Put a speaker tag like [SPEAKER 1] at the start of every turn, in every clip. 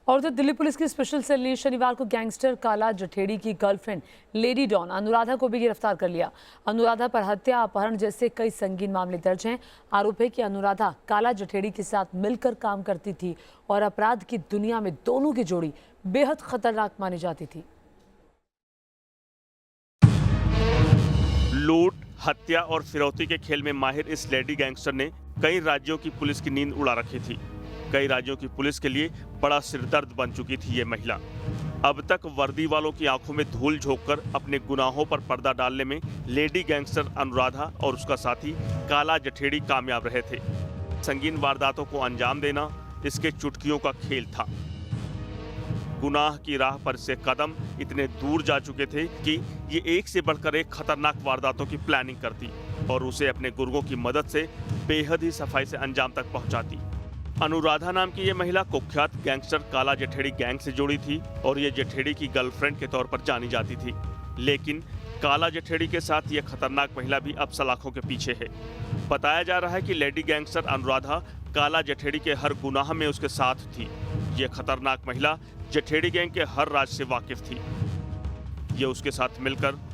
[SPEAKER 1] और तो दिल्ली पुलिस की स्पेशल सेल ने शनिवार को गैंगस्टर काला जठेड़ी की गर्लफ्रेंड लेडी डॉन अनुराधा को भी गिरफ्तार कर लिया। अनुराधा पर हत्या, अपहरण जैसे कई संगीन मामले दर्ज हैं। आरोप है कि अनुराधा काला जठेड़ी के साथ मिलकर काम करती थी और अपराध की दुनिया में दोनों की जोड़ी बेहद खतरनाक मानी जाती थी।
[SPEAKER 2] लूट, हत्या और फिरौती के खेल में माहिर इस लेडी गैंगस्टर ने कई राज्यों की पुलिस की नींद उड़ा रखी थी। कई राज्यों की पुलिस के लिए बड़ा सिरदर्द बन चुकी थी ये महिला। अब तक वर्दी वालों की आंखों में धूल झोंककर अपने गुनाहों पर पर्दा डालने में लेडी गैंगस्टर अनुराधा और उसका साथी काला जठेड़ी कामयाब रहे थे। संगीन वारदातों को अंजाम देना इसके चुटकियों का खेल था। गुनाह की राह पर से कदम इतने दूर जा चुके थे कि ये एक से बढ़कर एक खतरनाक वारदातों की प्लानिंग करती और उसे अपने गुर्गों की मदद से बेहद ही सफाई से अंजाम तक पहुंचाती। अनुराधा नाम की ये महिला कुख्यात गैंगस्टर काला जठेड़ी गैंग से जुड़ी थी और ये जठेड़ी की गर्लफ्रेंड के तौर पर जानी जाती थी। लेकिन काला जठेड़ी के साथ ये खतरनाक महिला भी अब सलाखों के पीछे है। बताया जा रहा है कि लेडी गैंगस्टर अनुराधा काला जठेड़ी के हर गुनाह में उसके साथ थी। ये खतरनाक महिला जठेड़ी गैंग के हर राज से वाकिफ थी। ये उसके साथ मिलकर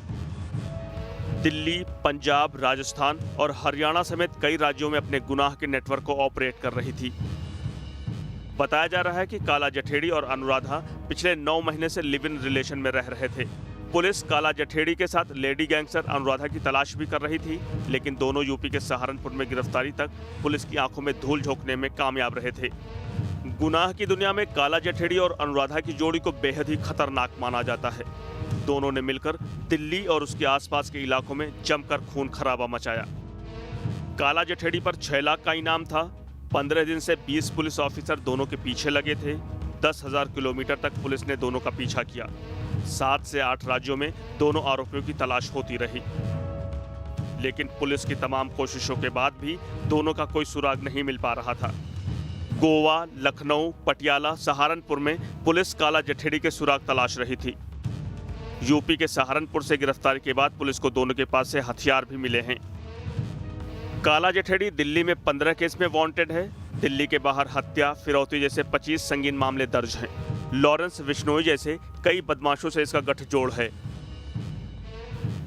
[SPEAKER 2] दिल्ली, पंजाब, राजस्थान और हरियाणा समेत कई राज्यों में अपने गुनाह के नेटवर्क को ऑपरेट कर रही थी। बताया जा रहा है कि काला जठेड़ी और अनुराधा पिछले 9 महीने से लिव इन रिलेशन में रह रहे थे। पुलिस काला जठेड़ी के साथ लेडी गैंगस्टर अनुराधा की तलाश भी कर रही थी, लेकिन दोनों यूपी के सहारनपुर में गिरफ्तारी तक पुलिस की आंखों में धूल झोंकने में कामयाब रहे थे। गुनाह की दुनिया में काला जठेड़ी और अनुराधा की जोड़ी को बेहद ही खतरनाक माना जाता है। दोनों ने मिलकर दिल्ली और उसके आसपास के इलाकों में जमकर खून खराबा मचाया। काला जठेड़ी पर 6 लाख का इनाम था। 15 दिन से 20 पुलिस ऑफिसर दोनों के पीछे लगे थे। 10,000 किलोमीटर तक पुलिस ने दोनों का पीछा किया। 7 से 8 राज्यों में दोनों आरोपियों की तलाश होती रही, लेकिन पुलिस की तमाम कोशिशों के बाद भी दोनों का कोई सुराग नहीं मिल पा रहा था। गोवा, लखनऊ, पटियाला, सहारनपुर में पुलिस काला जठेड़ी के सुराग तलाश रही थी। यूपी के सहारनपुर से गिरफ्तारी के बाद पुलिस को दोनों के पास से हथियार भी मिले हैं। काला जठेड़ी दिल्ली में 15 केस में वांटेड है। दिल्ली के बाहर हत्या, फिरौती जैसे 25 संगीन मामले दर्ज हैं। लॉरेंस बिश्नोई जैसे कई बदमाशों से इसका गठजोड़ है।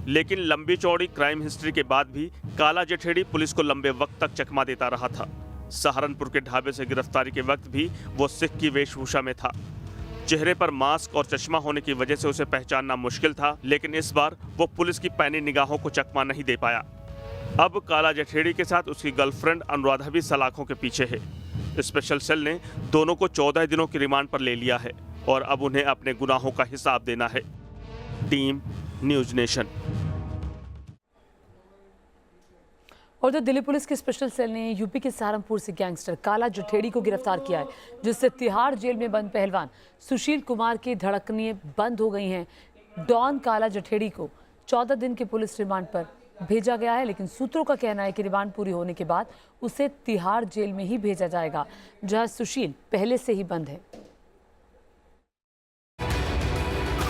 [SPEAKER 2] लेकिन लंबी चौड़ी क्राइम हिस्ट्री के बाद भी काला जठेड़ी पुलिस को लंबे वक्त तक चकमा देता रहा था। सहारनपुर के ढाबे से गिरफ्तारी के वक्त भी वो सिख की वेशभूषा में था। चेहरे पर मास्क और चश्मा होने की वजह से उसे पहचानना मुश्किल था, लेकिन इस बार वो पुलिस की पैनी निगाहों को चकमा नहीं दे पाया। अब काला जठेड़ी के साथ उसकी गर्लफ्रेंड अनुराधा भी सलाखों के पीछे है। स्पेशल सेल ने दोनों को 14 दिनों की रिमांड पर ले लिया है और अब उन्हें अपने गुनाहों का हिसाब देना है। Team news nation.
[SPEAKER 1] और तो दिल्ली पुलिस की स्पेशल सेल ने यूपी के सहारनपुर से गैंगस्टर काला जठेड़ी को गिरफ्तार किया है, जिससे तिहाड़ जेल में बंद पहलवान सुशील कुमार की धड़कनें बंद हो गई हैं। डॉन काला जठेड़ी को 14 दिन के पुलिस रिमांड पर भेजा गया है, लेकिन सूत्रों का कहना है कि रिमांड पूरी होने के बाद उसे तिहाड़ जेल में ही भेजा जाएगा, जहां सुशील पहले से ही बंद है।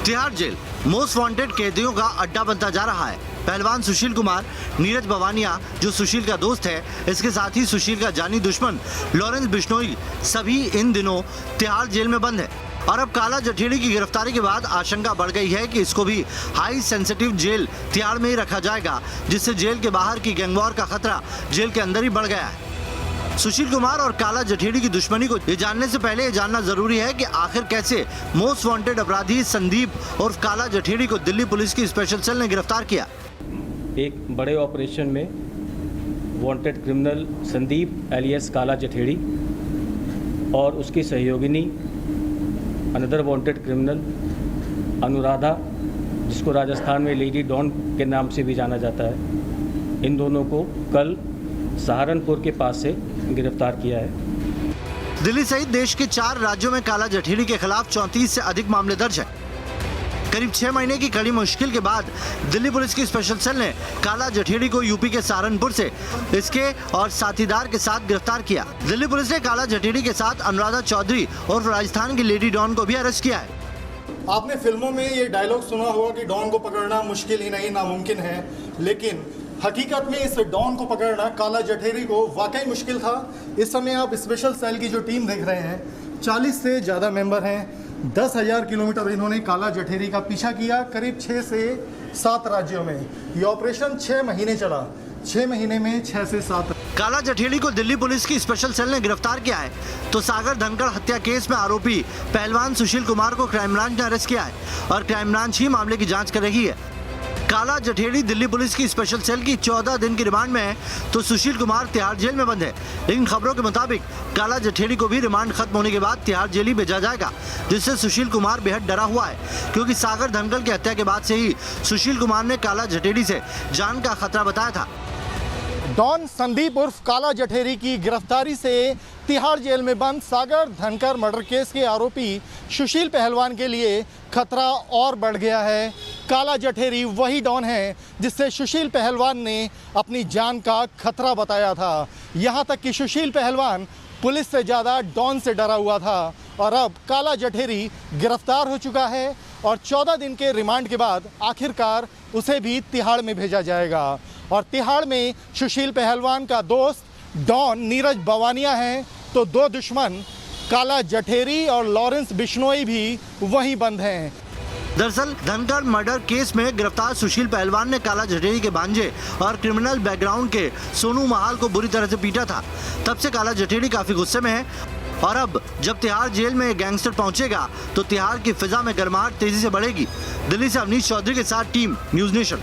[SPEAKER 3] तिहाड़ जेल मोस्ट वांटेड कैदियों का अड्डा बनता जा रहा है। पहलवान सुशील कुमार, नीरज बवानिया जो सुशील का दोस्त है, इसके साथ ही सुशील का जानी दुश्मन लॉरेंस बिश्नोई सभी इन दिनों तिहाड़ जेल में बंद है। और अब काला जठेड़ी की गिरफ्तारी के बाद आशंका बढ़ गई है कि इसको भी हाई सेंसिटिव जेल तिहाड़ में ही रखा जाएगा, जिससे जेल के बाहर की गैंगवॉर का खतरा जेल के अंदर ही बढ़ गया है। सुशील कुमार और काला जठेड़ी की दुश्मनी को ये जानने से पहले ये जानना जरूरी है कि आखिर कैसे मोस्ट वांटेड अपराधी संदीप और काला जठेड़ी को दिल्ली पुलिस की स्पेशल सेल ने गिरफ्तार किया।
[SPEAKER 4] एक बड़े ऑपरेशन में वांटेड क्रिमिनल संदीप एलियस काला जठेड़ी और उसकी सहयोगिनी अनदर वांटेड क्रिमिनल अनुराधा, जिसको राजस्थान में लेडी डॉन के नाम से भी जाना जाता है, इन दोनों को कल सहारनपुर के पास से गिरफ्तार किया है।
[SPEAKER 3] दिल्ली सहित देश के 4 राज्यों में काला जठेड़ी के खिलाफ 34 से अधिक मामले दर्ज है। करीब 6 महीने की कड़ी मुश्किल के बाद दिल्ली पुलिस की स्पेशल सेल ने काला जठेड़ी को यूपी के सहारनपुर से इसके और साथीदार के साथ गिरफ्तार किया। दिल्ली पुलिस ने काला जठेड़ी के साथ अनुराधा चौधरी और राजस्थान की लेडी डॉन को भी अरेस्ट किया है।
[SPEAKER 5] आपने फिल्मों में ये डायलॉग सुना होगा कि डॉन को पकड़ना मुश्किल ही नहीं नामुमकिन है, लेकिन हकीकत में इस डॉन को पकड़ना, काला जठेड़ी को, वाकई मुश्किल था। इस समय आप स्पेशल सेल की जो टीम देख रहे हैं, 40 से ज़्यादा मेंबर हैं। 10,000 किलोमीटर इन्होंने काला जठेरी का पीछा किया, करीब 6 से 7 राज्यों में। ये ऑपरेशन 6 महीने चला। 6 महीने में 6 से 7।
[SPEAKER 3] काला जठेड़ी को दिल्ली पुलिस की स्पेशल सेल ने गिरफ्तार किया है, तो सागर धनखड़ हत्या केस में आरोपी पहलवान सुशील कुमार को क्राइम ब्रांच ने अरेस्ट किया है और क्राइम ब्रांच ही मामले की जांच कर रही है। काला जठेड़ी दिल्ली पुलिस की स्पेशल सेल की 14 दिन की रिमांड में है, तो सुशील कुमार तिहाड़ जेल में बंद है। लेकिन खबरों के मुताबिक काला जठेड़ी को भी रिमांड खत्म होने के बाद तिहाड़ जेल ही भेजा जाएगा, जिससे सुशील कुमार बेहद डरा हुआ है, क्योंकि सागर धनखड़ की हत्या के बाद से ही सुशील कुमार ने काला जठेड़ी से जान का खतरा बताया था।
[SPEAKER 5] डॉन संदीप उर्फ काला जठेरी की गिरफ्तारी से तिहाड़ जेल में बंद सागर धनखड़ मर्डर केस के आरोपी सुशील पहलवान के लिए खतरा और बढ़ गया है। काला जठेरी वही डॉन है जिससे सुशील पहलवान ने अपनी जान का खतरा बताया था। यहाँ तक कि सुशील पहलवान पुलिस से ज़्यादा डॉन से डरा हुआ था और अब काला जठेरी गिरफ्तार हो चुका है और 14 दिन के रिमांड के बाद आखिरकार उसे भी तिहाड़ में भेजा जाएगा। और तिहाड़ में सुशील पहलवान का दोस्त डॉन नीरज बवानिया है, तो 2 दुश्मन काला जठेरी और लॉरेंस बिश्नोई भी वहीं बंद हैं।
[SPEAKER 3] दरअसल धनखड़ मर्डर केस में गिरफ्तार सुशील पहलवान ने काला जठेरी के भांजे और क्रिमिनल बैकग्राउंड के सोनू महाल को बुरी तरह से पीटा था। तब से काला जठेरी काफी गुस्से में है और अब जब तिहाड़ जेल में गैंगस्टर पहुंचेगा तो तिहाड़ की फिजा में गर्माहट तेजी से बढ़ेगी। दिल्ली से अवनीश चौधरी के साथ टीम न्यूज़ नेशन।